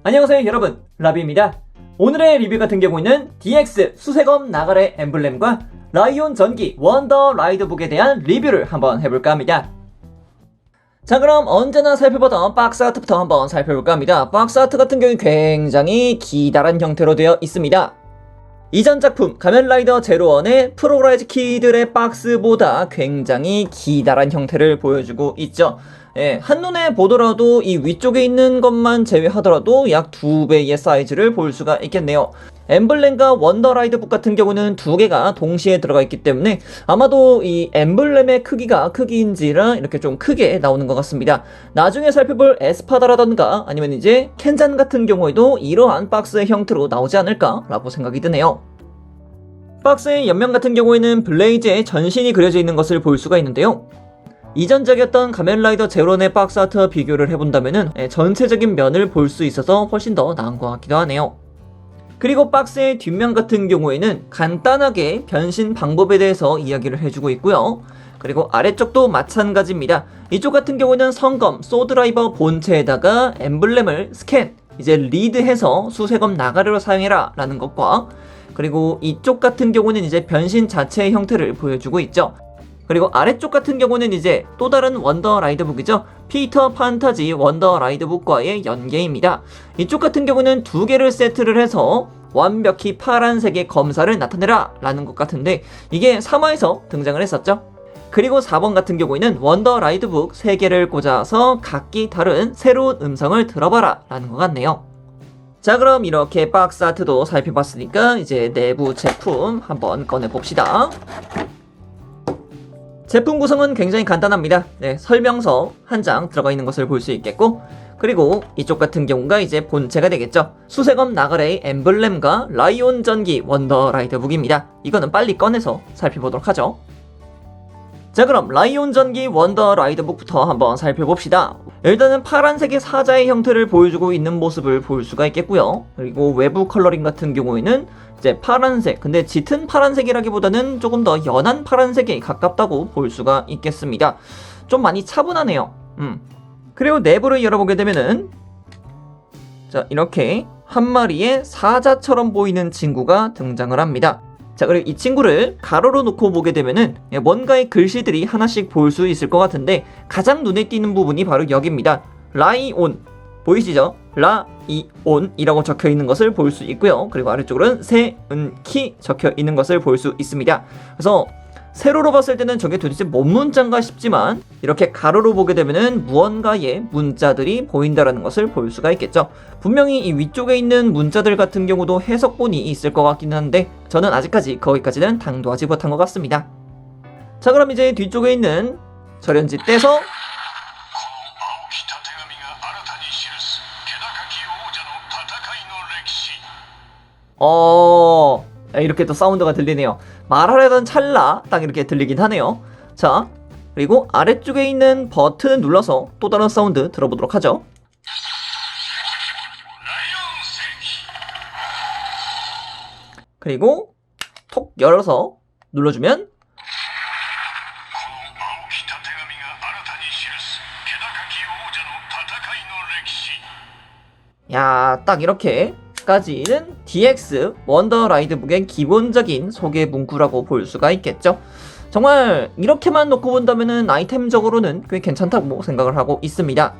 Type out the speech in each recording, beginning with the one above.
안녕하세요 여러분, 라비입니다. 오늘의 리뷰 같은 경우는 DX 수세검 나가레 엠블렘과 라이온 전기 원더 라이드북에 대한 리뷰를 한번 해볼까 합니다. 자, 그럼 언제나 살펴보던 박스 아트부터 한번 살펴볼까 합니다. 박스 아트 같은 경우는 굉장히 기다란 형태로 되어 있습니다. 이전 작품 가면라이더 제로원의 프로라이즈 키들의 박스보다 굉장히 기다란 형태를 보여주고 있죠. 한눈에 보더라도 이 위쪽에 있는 것만 제외하더라도 약 2배의 사이즈를 볼 수가 있겠네요. 엠블렘과 원더라이드북 같은 경우는 두 개가 동시에 들어가 있기 때문에 아마도 이 엠블렘의 크기가 크기인지라 이렇게 좀 크게 나오는 것 같습니다. 나중에 살펴볼 에스파다라던가 아니면 이제 켄잔 같은 경우에도 이러한 박스의 형태로 나오지 않을까 라고 생각이 드네요. 박스의 옆면 같은 경우에는 블레이즈의 전신이 그려져 있는 것을 볼 수가 있는데요. 이전작이었던 가면라이더 제로의 박스 아트와 비교를 해본다면은 전체적인 면을 볼 수 있어서 훨씬 더 나은 것 같기도 하네요. 그리고 박스의 뒷면 같은 경우에는 간단하게 변신 방법에 대해서 이야기를 해주고 있고요. 그리고 아래쪽도 마찬가지입니다. 이쪽 같은 경우는 성검 소드라이버 본체에다가 엠블렘을 스캔, 이제 리드해서 수세검 나가레로 사용해라 라는 것과, 그리고 이쪽 같은 경우는 이제 변신 자체의 형태를 보여주고 있죠. 그리고 아래쪽 같은 경우는 이제 또 다른 원더 라이드북이죠. 피터 판타지 원더 라이드북과의 연계입니다. 이쪽 같은 경우는 두 개를 세트를 해서 완벽히 파란색의 검사를 나타내라 라는 것 같은데 이게 3화에서 등장을 했었죠. 그리고 4번 같은 경우에는 원더 라이드북 3개를 꽂아서 각기 다른 새로운 음성을 들어봐라 라는 것 같네요. 자, 그럼 이렇게 박스 아트도 살펴봤으니까 이제 내부 제품 한번 꺼내봅시다. 제품 구성은 굉장히 간단합니다. 설명서 한 장 들어가 있는 것을 볼 수 있겠고, 그리고 이쪽 같은 경우가 이제 본체가 되겠죠. 수세검 나가레의 엠블렘과 라이온 전기 원더 라이드북입니다. 이거는 빨리 꺼내서 살펴보도록 하죠. 자, 그럼 라이온 전기 원더 라이드북부터 한번 살펴봅시다. 일단은 파란색의 사자의 형태를 보여주고 있는 모습을 볼 수가 있겠고요. 그리고 외부 컬러링 같은 경우에는 이제 파란색, 근데 짙은 파란색이라기보다는 조금 더 연한 파란색에 가깝다고 볼 수가 있겠습니다. 좀 많이 차분하네요. 그리고 내부를 열어보게 되면은 자, 이렇게 한 마리의 사자처럼 보이는 친구가 등장을 합니다. 자, 그리고 이 친구를 가로로 놓고 보게 되면은 뭔가의 글씨들이 하나씩 볼 수 있을 것 같은데 가장 눈에 띄는 부분이 바로 여기입니다. 라이온 보이시죠? 라이온이라고 적혀 있는 것을 볼 수 있고요. 그리고 아래쪽으로는 세은키 적혀 있는 것을 볼 수 있습니다. 그래서 세로로 봤을 때는 저게 도대체 뭔 문자인가 싶지만 이렇게 가로로 보게 되면은 무언가의 문자들이 보인다라는 것을 볼 수가 있겠죠. 분명히 이 위쪽에 있는 문자들 같은 경우도 해석본이 있을 것 같긴 한데 저는 아직까지 거기까지는 당도하지 못한 것 같습니다. 자, 그럼 이제 뒤쪽에 있는 절연지 떼서 이렇게 또 사운드가 들리네요. 말하려던 찰나 딱 이렇게 들리긴 하네요. 자, 그리고 아래쪽에 있는 버튼을 눌러서 또 다른 사운드 들어보도록 하죠. 그리고 톡 열어서 눌러주면 야, 딱 이렇게 까지는 DX 원더 라이드북의 기본적인 소개 문구라고 볼 수가 있겠죠. 정말 이렇게만 놓고 본다면은 아이템적으로는 꽤 괜찮다고 생각을 하고 있습니다.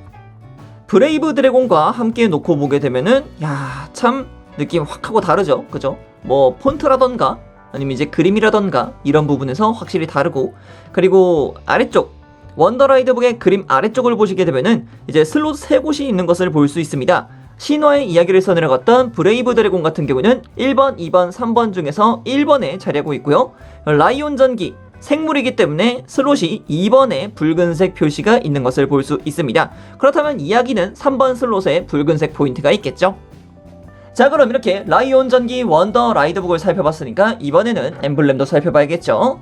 브레이브 드래곤과 함께 놓고 보게 되면은 야, 참 느낌 확 하고 다르죠. 그죠? 뭐 폰트라던가 아니면 이제 그림이라던가 이런 부분에서 확실히 다르고, 그리고 아래쪽 원더 라이드북의 그림 아래쪽을 보시게 되면은 이제 슬롯 3곳이 있는 것을 볼 수 있습니다. 신화의 이야기를 써내려갔던 브레이브 드래곤 같은 경우는 1번, 2번, 3번 중에서 1번에 자리하고 있고요. 라이온 전기, 생물이기 때문에 슬롯이 2번에 붉은색 표시가 있는 것을 볼 수 있습니다. 그렇다면 이야기는 3번 슬롯에 붉은색 포인트가 있겠죠. 자, 그럼 이렇게 라이온 전기 원더 라이드북을 살펴봤으니까 이번에는 엠블렘도 살펴봐야겠죠.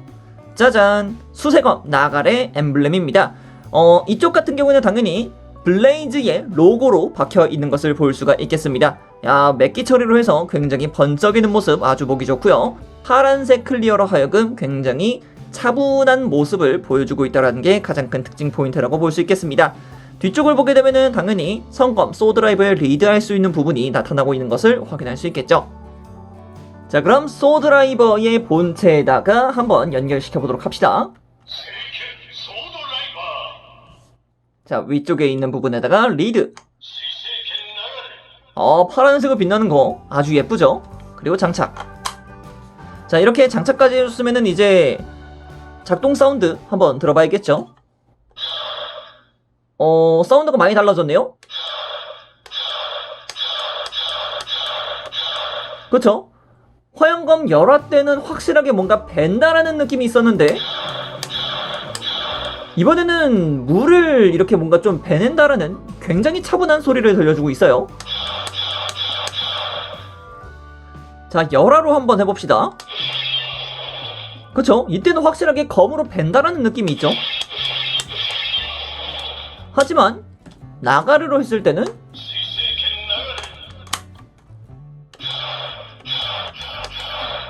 짜잔! 수세검 나가레 엠블렘입니다. 이쪽 같은 경우는 당연히 블레이즈의 로고로 박혀 있는 것을 볼 수가 있겠습니다. 야, 맥기 처리로 해서 굉장히 번쩍이는 모습 아주 보기 좋고요. 파란색 클리어로 하여금 굉장히 차분한 모습을 보여주고 있다는 게 가장 큰 특징 포인트라고 볼 수 있겠습니다. 뒤쪽을 보게 되면은 당연히 성검 소드라이버에 리드할 수 있는 부분이 나타나고 있는 것을 확인할 수 있겠죠. 자, 그럼 소드라이버의 본체에다가 한번 연결시켜 보도록 합시다. 자, 위쪽에 있는 부분에다가 리드. 파란색으로 빛나는 거 아주 예쁘죠? 그리고 장착. 자, 이렇게 장착까지 해줬으면은 이제 작동 사운드 한번 들어봐야겠죠? 사운드가 많이 달라졌네요? 그쵸? 화염검 열화 때는 확실하게 뭔가 벤다라는 느낌이 있었는데 이번에는 물을 이렇게 뭔가 좀 베낸다라는 굉장히 차분한 소리를 들려주고 있어요. 자, 열화로 한번 해봅시다. 그쵸? 이때는 확실하게 검으로 벤다라는 느낌이 있죠? 하지만 나가르로 했을 때는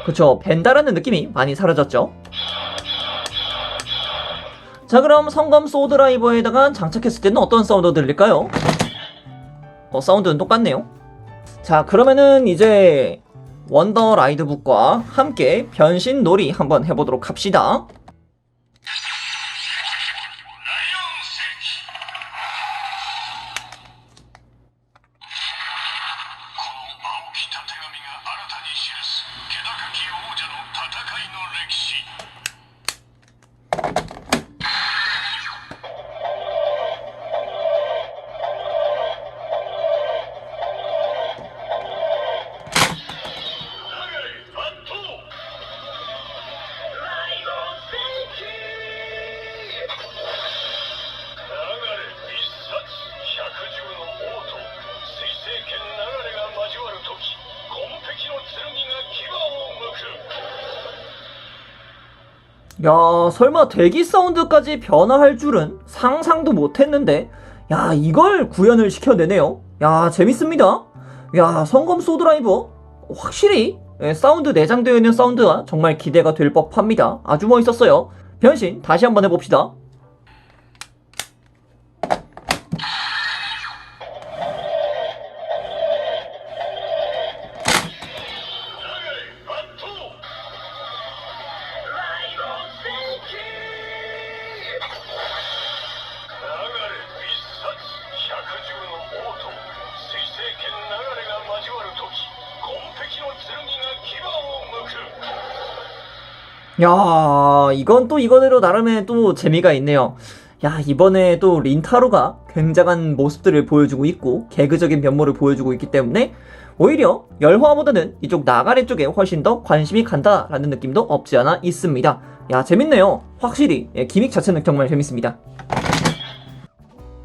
그쵸, 벤다라는 느낌이 많이 사라졌죠. 자, 그럼 성검 소드라이버에다가 장착했을 때는 어떤 사운드 들릴까요? 사운드는 똑같네요. 자, 그러면은 이제 원더 라이드북과 함께 변신 놀이 한번 해보도록 합시다. 야, 설마 대기 사운드까지 변화할 줄은 상상도 못했는데, 야, 이걸 구현을 시켜내네요. 야, 재밌습니다. 야, 성검 소드라이버 확실히 사운드 내장되어 있는 사운드가 정말 기대가 될 법합니다. 아주 멋있었어요. 변신 다시 한번 해봅시다. 야, 이건 또 이거대로 나름의 또 재미가 있네요. 야, 이번에 또 린타로가 굉장한 모습들을 보여주고 있고 개그적인 면모를 보여주고 있기 때문에 오히려 열화보다는 이쪽 나가레 쪽에 훨씬 더 관심이 간다라는 느낌도 없지 않아 있습니다. 야, 재밌네요. 확실히 기믹 자체는 정말 재밌습니다.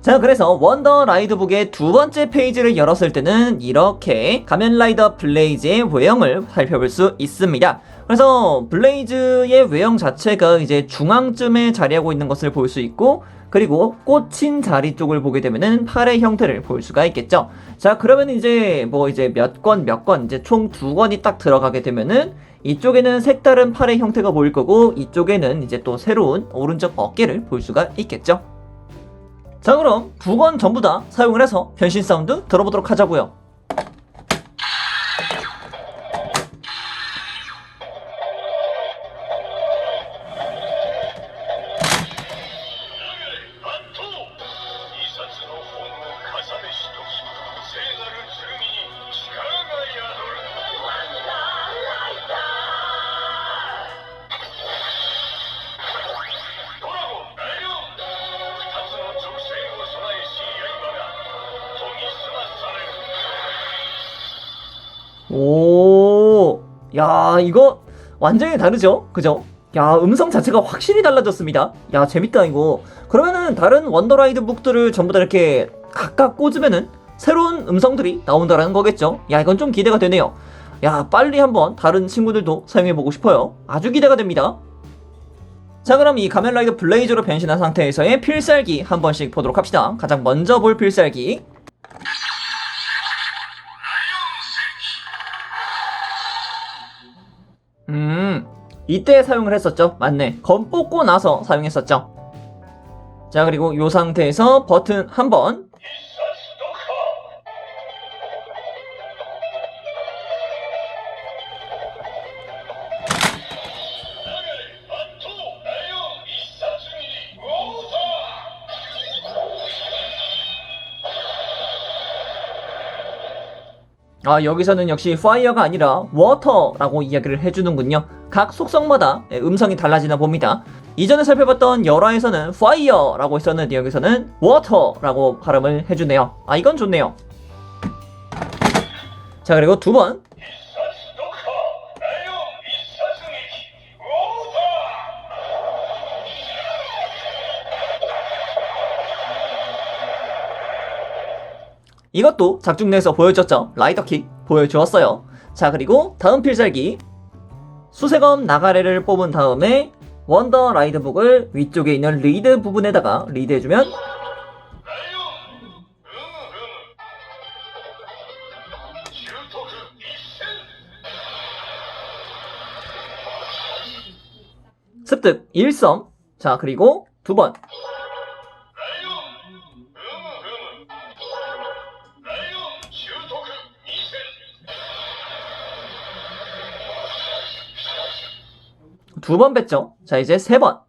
자, 그래서 원더 라이드북의 두 번째 페이지를 열었을 때는 이렇게 가면라이더 블레이즈의 외형을 살펴볼 수 있습니다. 그래서 블레이즈의 외형 자체가 이제 중앙쯤에 자리하고 있는 것을 볼 수 있고, 그리고 꽂힌 자리 쪽을 보게 되면은 팔의 형태를 볼 수가 있겠죠. 자, 그러면 이제 이제 몇 건 이제 총 2건이 딱 들어가게 되면은 이쪽에는 색다른 팔의 형태가 보일 거고, 이쪽에는 이제 또 새로운 오른쪽 어깨를 볼 수가 있겠죠. 자, 그럼 2건 전부 다 사용을 해서 변신 사운드 들어보도록 하자고요. 오, 야, 이거 완전히 다르죠? 그죠? 야, 음성 자체가 확실히 달라졌습니다. 야, 재밌다 이거. 그러면은 다른 원더라이드 북들을 전부 다 이렇게 각각 꽂으면은 새로운 음성들이 나온다라는 거겠죠? 야, 이건 좀 기대가 되네요. 야, 빨리 한번 다른 친구들도 사용해보고 싶어요. 아주 기대가 됩니다. 자, 그럼 이 가면라이더 블레이즈로 변신한 상태에서의 필살기 한 번씩 보도록 합시다. 가장 먼저 볼 필살기, 이때 사용을 했었죠. 맞네. 검 뽑고 나서 사용했었죠. 자, 그리고 요 상태에서 버튼 한번. 여기서는 역시 파이어가 아니라 워터라고 이야기를 해주는군요. 각 속성마다 음성이 달라지나 봅니다. 이전에 살펴봤던 열화에서는 파이어라고 했었는데 여기서는 워터라고 발음을 해주네요. 이건 좋네요. 자, 그리고 두 번. 이것도 작중 내에서 보여줬죠. 라이더킥 보여주었어요. 자, 그리고 다음 필살기 수세검 나가레를 뽑은 다음에 원더 라이드북을 위쪽에 있는 리드 부분에다가 리드해주면 습득 1성. 자, 그리고 두 번. 두 번 뺐죠. 자, 이제 세 번.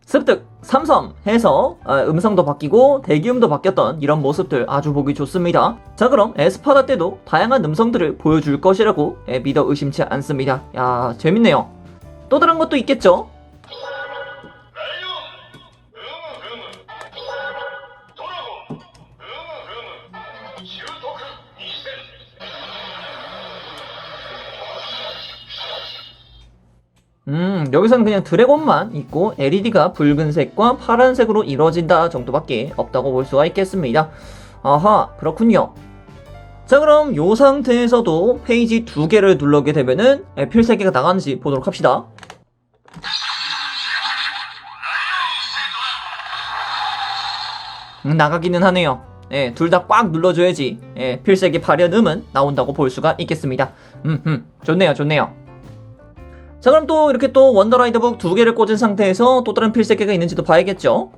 습득 3섬 해서 음성도 바뀌고 대기음도 바뀌었던 이런 모습들 아주 보기 좋습니다. 자, 그럼 에스파다 때도 다양한 음성들을 보여줄 것이라고 믿어 의심치 않습니다. 야, 재밌네요. 또 다른 것도 있겠죠? 여기서는 그냥 드래곤만 있고 LED가 붉은색과 파란색으로 이루어진다 정도밖에 없다고 볼 수가 있겠습니다. 아하, 그렇군요. 자, 그럼 요 상태에서도 페이지 2개를 누르게 되면은 필살기가 나가는지 보도록 합시다. 나가기는 하네요. 둘 다 꽉 눌러줘야지 필살기 발현음은 나온다고 볼 수가 있겠습니다. 좋네요, 좋네요. 자, 그럼 또 이렇게 또 원더라이더북 2개를 꽂은 상태에서 또 다른 필살기가 있는지도 봐야겠죠.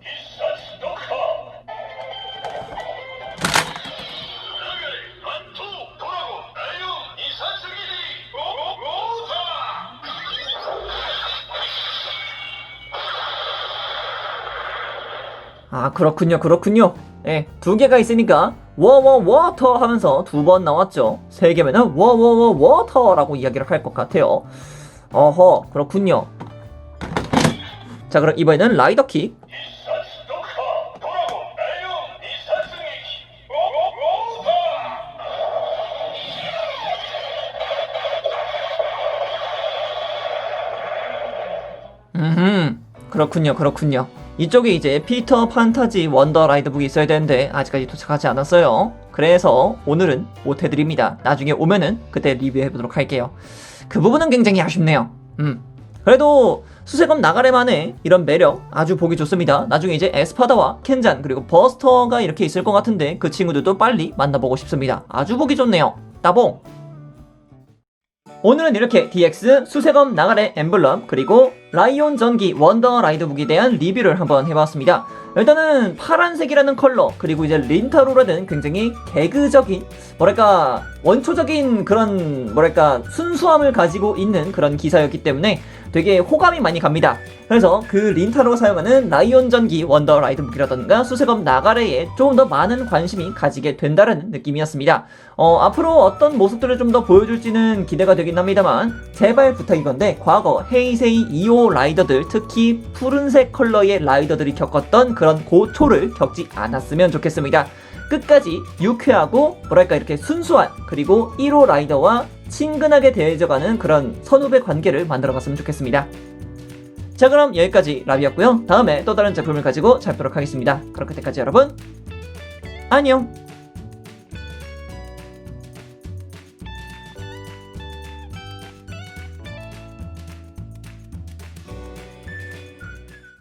그렇군요, 그렇군요. 2개가 있으니까 워터 하면서 2번 나왔죠. 3개면은 워터라고 이야기를 할 것 같아요. 어허, 그렇군요. 자, 그럼 이번에는 라이더킥. 그렇군요, 그렇군요. 이쪽에 이제 피터 판타지 원더 라이드북이 있어야 되는데 아직까지 도착하지 않았어요. 그래서 오늘은 못해드립니다. 나중에 오면은 그때 리뷰해보도록 할게요. 그 부분은 굉장히 아쉽네요. 그래도 수세검 나가레만의 이런 매력 아주 보기 좋습니다. 나중에 이제 에스파다와 켄잔 그리고 버스터가 이렇게 있을 것 같은데 그 친구들도 빨리 만나보고 싶습니다. 아주 보기 좋네요. 따봉! 오늘은 이렇게 DX 수세검 나가레 엠블럼 그리고 라이온 전기 원더 라이드북에 대한 리뷰를 한번 해봤습니다. 일단은 파란색이라는 컬러 그리고 이제 린타로라는 굉장히 개그적인 뭐랄까 원초적인 그런 뭐랄까 순수함을 가지고 있는 그런 기사였기 때문에 되게 호감이 많이 갑니다. 그래서 그 린타로 사용하는 라이온 전기 원더 라이드북이라던가 수세검 나가레에 조금 더 많은 관심이 가지게 된다는 느낌이었습니다. 앞으로 어떤 모습들을 좀 더 보여줄지는 기대가 되긴 합니다만 제발 부탁이건데 과거 헤이세이 2호 라이더들 특히 푸른색 컬러의 라이더들이 겪었던 그런 고초를 겪지 않았으면 좋겠습니다. 끝까지 유쾌하고 뭐랄까 이렇게 순수한 그리고 1호 라이더와 친근하게 대해져가는 그런 선후배 관계를 만들어갔으면 좋겠습니다. 자, 그럼 여기까지 라비였고요. 다음에 또 다른 제품을 가지고 찾도록 하겠습니다. 그럼 그때까지 여러분 안녕.